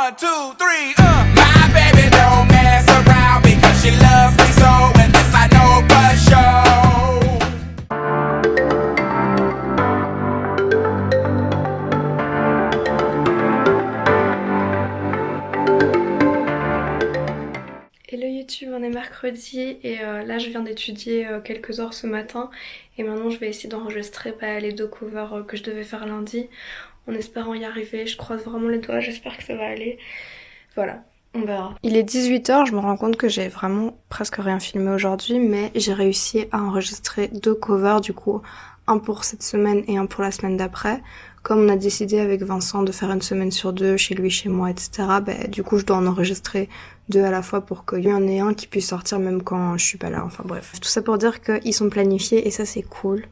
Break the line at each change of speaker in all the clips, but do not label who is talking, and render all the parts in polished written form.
One, two, three, My baby don't mess around because she loves me so, and this I know for sure.
Hello YouTube, on est mercredi et là je viens d'étudier quelques heures ce matin et maintenant je vais essayer d'enregistrer les 2 covers que je devais faire lundi en espérant y arriver. Je croise vraiment les doigts, j'espère que ça va aller. Voilà, on verra. Il est 18h, je me rends compte que j'ai vraiment presque rien filmé aujourd'hui, mais j'ai réussi à enregistrer 2 covers, du coup un pour cette semaine et un pour la semaine d'après. Comme on a décidé avec Vincent de faire une semaine sur 2, chez lui, chez moi, etc., du coup je dois en enregistrer 2 à la fois pour qu'il y en ait un qui puisse sortir même quand je suis pas là, enfin bref. Tout ça pour dire qu'ils sont planifiés et ça c'est cool.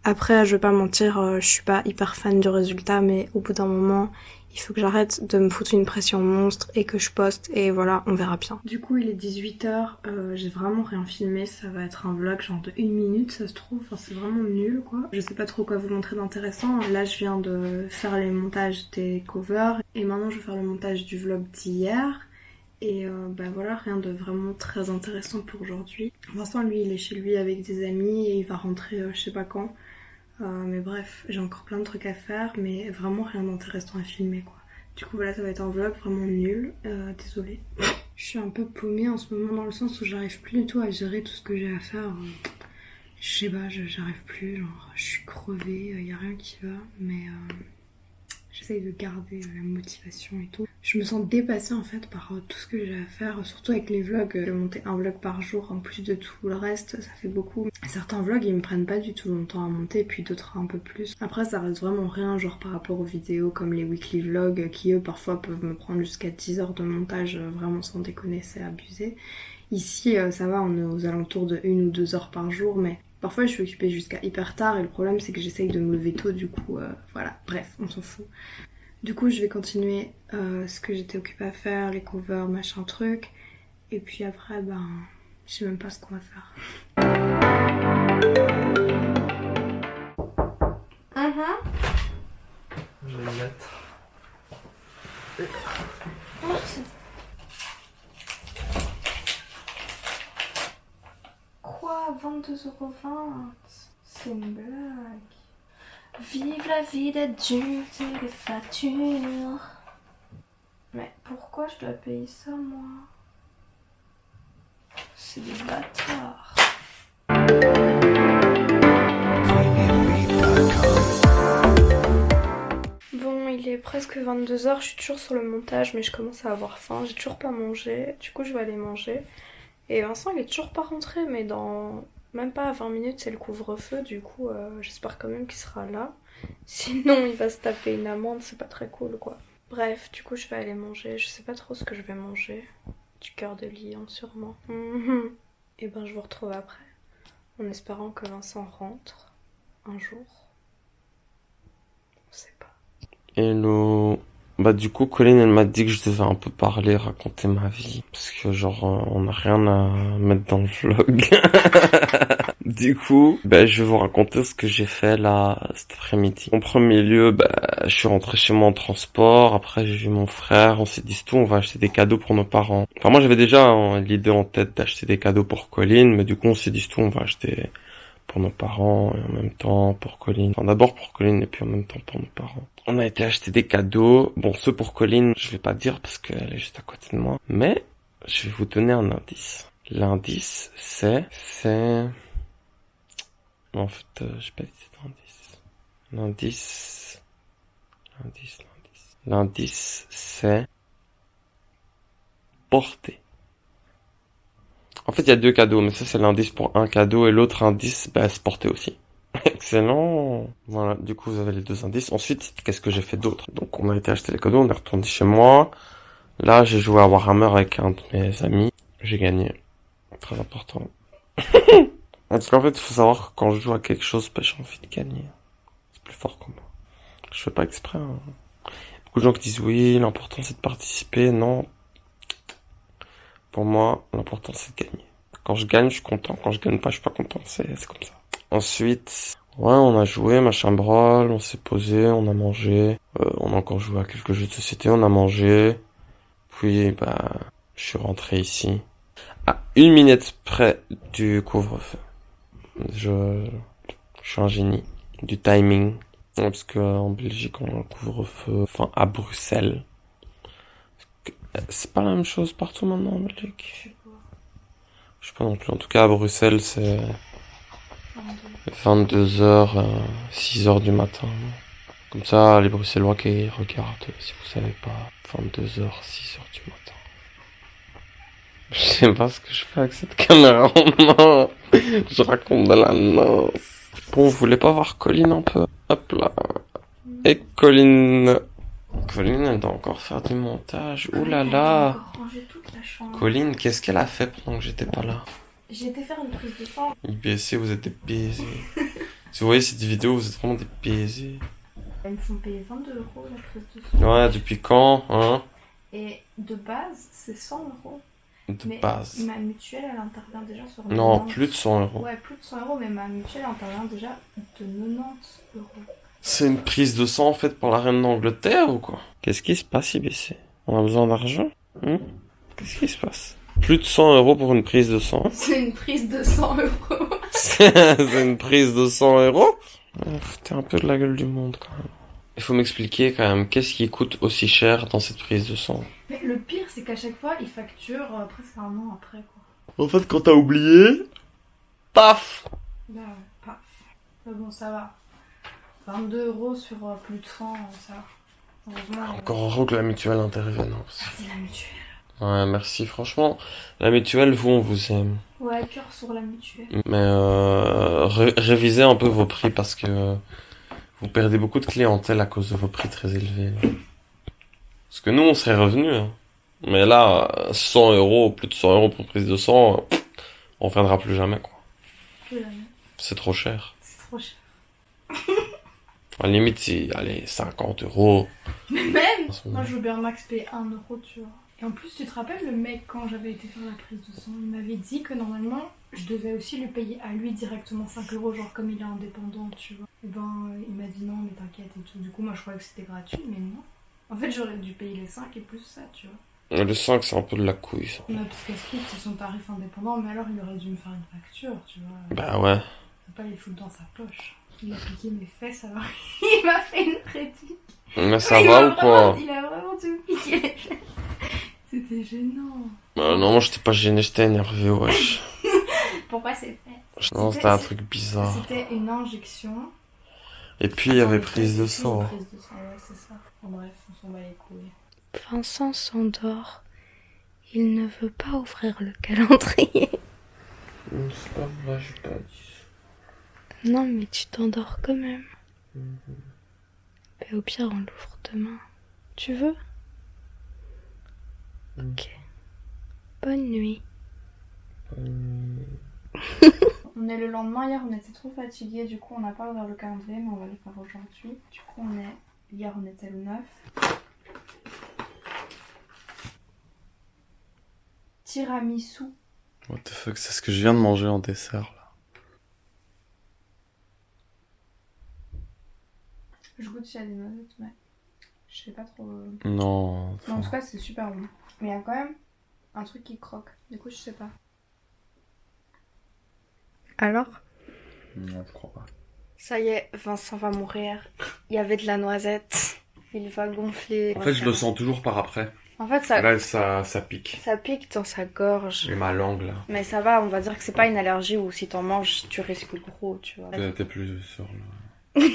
Après, je vais pas mentir, je suis pas hyper fan du résultat, mais au bout d'un moment, il faut que j'arrête de me foutre une pression monstre et que je poste et voilà, on verra bien. Du coup, il est 18h, j'ai vraiment rien filmé, ça va être un vlog genre de 1 minute ça se trouve, enfin c'est vraiment nul quoi. Je sais pas trop quoi vous montrer d'intéressant, là je viens de faire les montages des covers et maintenant je vais faire le montage du vlog d'hier. Et voilà, rien de vraiment très intéressant pour aujourd'hui. Vincent lui il est chez lui avec des amis et il va rentrer je sais pas quand. Mais bref, j'ai encore plein de trucs à faire, mais vraiment rien d'intéressant à filmer quoi. Du coup voilà, ça va être un vlog vraiment nul, désolée. Je suis un peu paumée en ce moment dans le sens où j'arrive plus du tout à gérer tout ce que j'ai à faire. Je sais pas, j'arrive plus, genre je suis crevée, y a rien qui va, mais j'essaye de garder la motivation et tout. Je me sens dépassée en fait par tout ce que j'ai à faire, surtout avec les vlogs. Je vais monter un vlog par jour en plus de tout le reste, ça fait beaucoup. Certains vlogs ils me prennent pas du tout longtemps à monter, puis d'autres un peu plus. Après ça reste vraiment rien, genre par rapport aux vidéos comme les weekly vlogs qui eux parfois peuvent me prendre jusqu'à 10 heures de montage, vraiment sans déconner, c'est abusé. Ici ça va, on est aux alentours de 1 ou 2 heures par jour, mais parfois je suis occupée jusqu'à hyper tard et le problème c'est que j'essaye de me lever tôt, du coup voilà, bref, on s'en fout. Du coup je vais continuer ce que j'étais occupée à faire, les covers, machin truc, et puis après je sais même pas ce qu'on va faire.
Je vais le mettre.
Merci. Quoi, 22,20 €? C'est une blague. Vive la vie d'adulte et les factures. Mais pourquoi je dois payer ça, moi? C'est des bâtards. Bon, il est presque 22h, je suis toujours sur le montage, mais je commence à avoir faim. J'ai toujours pas mangé, du coup je vais aller manger. Et Vincent il est toujours pas rentré, mais dans même pas 20 minutes c'est le couvre-feu, du coup j'espère quand même qu'il sera là. Sinon il va se taper une amende, c'est pas très cool quoi. Bref, du coup je vais aller manger, je sais pas trop ce que je vais manger. Du cœur de lion sûrement. Et je vous retrouve après, en espérant que Vincent rentre un jour. On sait pas.
Hello. Du coup, Colline, elle m'a dit que je devais un peu parler, raconter ma vie. Parce que genre, on n'a rien à mettre dans le vlog. Du coup, je vais vous raconter ce que j'ai fait là, cet après-midi. En premier lieu, je suis rentré chez moi en transport. Après, j'ai vu mon frère. On s'est dit tout, on va acheter des cadeaux pour nos parents. Enfin, moi, j'avais déjà l'idée en tête d'acheter des cadeaux pour Colline. Mais du coup, on s'est dit tout, on va acheter pour nos parents et en même temps pour Colline. Enfin, d'abord pour Colline et puis en même temps pour nos parents. On a été acheter des cadeaux. Bon, ceux pour Colline, je vais pas dire parce qu'elle est juste à côté de moi. Mais, je vais vous donner un indice. L'indice, c'est... En fait, j'ai pas dit d'indice. L'indice, c'est... porter. En fait, il y a 2 cadeaux, mais ça, c'est l'indice pour un cadeau, et l'autre indice, c'est porter aussi. Excellent. Voilà, du coup, vous avez les 2 indices. Ensuite, qu'est-ce que j'ai fait d'autre? Donc, on a été acheter les cadeaux, on est retourné chez moi. Là, j'ai joué à Warhammer avec un de mes amis. J'ai gagné. Très important. Parce qu'en fait, il faut savoir que quand je joue à quelque chose, j'ai envie de gagner. C'est plus fort que moi. Je fais pas exprès, hein. Beaucoup de gens qui disent oui, l'important c'est de participer. Non. Pour moi, l'important c'est de gagner. Quand je gagne, je suis content. Quand je gagne pas, je suis pas content. C'est comme ça. Ensuite, on a joué, machin brol, on s'est posé, on a mangé. On a encore joué à quelques jeux de société, on a mangé. Puis, bah, je suis rentré ici. À 1 minute près du couvre-feu. Je suis un génie. Du timing. Parce que en Belgique, on a un couvre-feu. Enfin, à Bruxelles. C'est pas la même chose partout maintenant en Belgique. Je sais pas non plus. En tout cas, à Bruxelles, c'est 22h, 6h du matin. Comme ça, les Bruxellois qui regardent, si vous savez pas, 22h, 6h du matin. Je sais pas ce que je fais avec cette caméra en main. Je raconte de la noce. Bon, vous voulez pas voir Colline un peu? Hop là. Et Colline... Colline, elle doit encore faire du montage. Ouh là là. Colline, qu'est-ce qu'elle a fait pendant que j'étais pas là?
J'ai été faire une prise de sang.
IBC, vous êtes des baisers. Si vous voyez cette vidéo, vous êtes vraiment des baisers.
Ils me font payer 22 € la prise de sang.
Ouais, depuis quand, hein?
Et de base, c'est 100 €.
De
Mais
base.
ma mutuelle, elle intervient déjà sur...
Non,
90.
plus de 100 €.
Ouais, plus de 100 €, mais ma mutuelle intervient déjà de 90 €.
C'est une prise de sang faite par la reine d'Angleterre ou quoi? Qu'est-ce qui se passe, IBC? On a besoin d'argent? Qu'est-ce qui se passe? Plus de 100 € pour une prise de sang.
C'est une prise de 100 €.
C'est une prise de 100 €? Foutez un peu de la gueule du monde quand même. Il faut m'expliquer quand même, qu'est-ce qui coûte aussi cher dans cette prise de sang?
Mais le pire, c'est qu'à chaque fois, ils facturent presque un an après, quoi.
En fait, quand t'as oublié, paf!
Bah ouais, paf. Mais bon, ça va. 22 € sur plus de 100, ça va. Heureusement.
Encore heureux que la mutuelle intervienne. Hein, parce que-
C'est la mutuelle.
Ouais, merci. Franchement, la mutuelle, vous, on vous aime.
Ouais, cœur sur la mutuelle.
Mais révisez un peu vos prix parce que vous perdez beaucoup de clientèle à cause de vos prix très élevés. Parce que nous, on serait revenus. Hein. Mais là, 100 €, plus de 100 € pour prise de sang, on reviendra plus jamais, quoi.
Plus jamais.
C'est trop cher.
C'est trop cher.
À la limite, c'est, allez, 50 €.
Mais même
En ce
moi,
moment.
je veux bien max payer 1 €, tu vois. Et en plus, tu te rappelles, le mec, quand j'avais été faire la prise de sang, il m'avait dit que normalement, je devais aussi lui payer à lui directement 5 €, genre comme il est indépendant, tu vois. Et ben, il m'a dit non, mais t'inquiète et tout. Du coup, moi, je croyais que c'était gratuit, mais non. En fait, j'aurais dû payer les 5 et plus ça, tu vois.
Le 5, c'est un peu de la couille, ça.
Non, parce qu'Askip, c'est son tarif indépendant, mais alors il aurait dû me faire une facture, tu vois.
Bah ouais.
Il va pas les foutre dans sa poche. Il a piqué mes fesses, alors il m'a fait une critique.
Mais ça
Il
va
m'a
ou quoi?
Il a vraiment tout piqué les fesses. C'était gênant.
Non, moi, j'étais pas gêné, j'étais énervé, wesh.
Pourquoi c'est fait?
Non, c'était un truc bizarre.
C'était une injection.
Et puis, il y avait prise de sang.
Une prise de sang, ouais, c'est ça. Bon, bref, on s'en bat les couilles.
Vincent s'endort. Il ne veut pas ouvrir le calendrier.
C'est pas vrai, j'ai pas dit.
Non, mais tu t'endors quand même. Et au pire, on l'ouvre demain. Tu veux? Ok. Bonne nuit.
On est le lendemain, hier on était trop fatigués, du coup on n'a pas ouvert le calendrier, mais on va le faire aujourd'hui. Du coup hier on était le 9. Tiramisu.
What the fuck, c'est ce que je viens de manger en dessert là.
Je goûte s'il y a des noisettes, mais je sais pas trop.
Non.
Mais en tout cas c'est super bon. Mais il y a quand même un truc qui croque, du coup je sais pas. Alors?
Non, je crois pas.
Ça y est, Vincent va mourir. Il y avait de la noisette. Il va gonfler.
En fait, je le sens toujours par après.
En fait, ça
Là, ça pique.
pique dans sa gorge.
Et ma langue, là.
Mais ça va, on va dire que c'est pas une allergie où si t'en manges, tu risques gros, tu vois.
T'es plus sur le...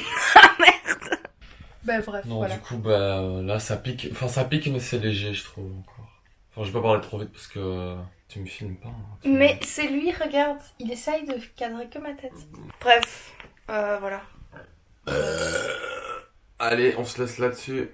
Bah bref,
Non,
voilà.
du coup, bah là, ça pique. Enfin, ça pique, mais c'est léger, je trouve, encore. Enfin, je vais pas parler trop vite parce que tu me filmes pas. Hein,
Mais c'est lui, regarde, il essaye de cadrer que ma tête. Bref, voilà.
Allez, on se laisse là-dessus.